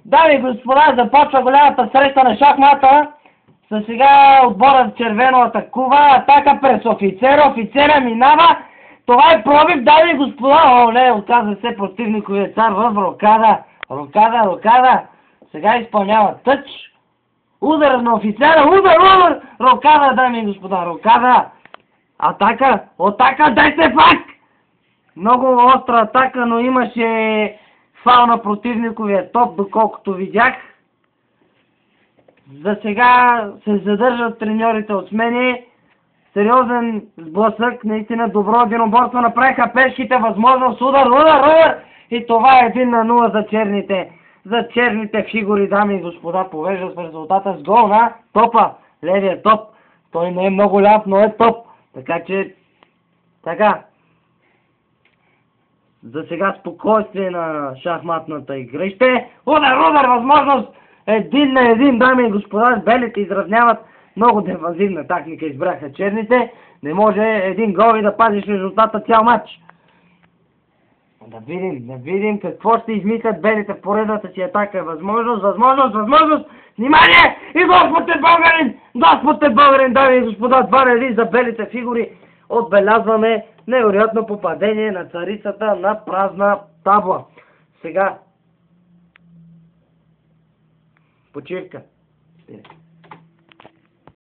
Дами и господа, започва голямата среща на шахмата. Сега отборът червено атакува, атака през офицера, офицера минава. Това е пробив, дами и господа. Оле, оказа се противниковия цар в рокада. Рокада. Сега изпълнява тъч. Удар на офицера, удар, рокада, дами и господа, рокада. Атака, дай се пак! Много остра атака, но имаше фал на противниковия топ, доколкото видях. За сега се задържат треньорите от смене. Сериозен сблъсък, наистина добро единоборство направиха пешките, възможност, удар! И това е 1-0 за черните. За черните фигури, дами и господа, повежда с резултата с гол на топа. Левия топ. Той не е много ляв, но е топ. Така че, за сега спокойствие на шахматната игрище. Удар, възможност 1-1, дами и господа, белите изравняват. Много дефанзивна тактика избраха черните. Не може един гол и да пазиш резултата цял матч. Да видим какво ще измислят белите в поредната си атака. Възможност! Внимание! И Господ е българин, дами и господа, 2-1 за белите фигури. Отбелязваме невероятно попадение на царицата на празна табла. Сега почивка.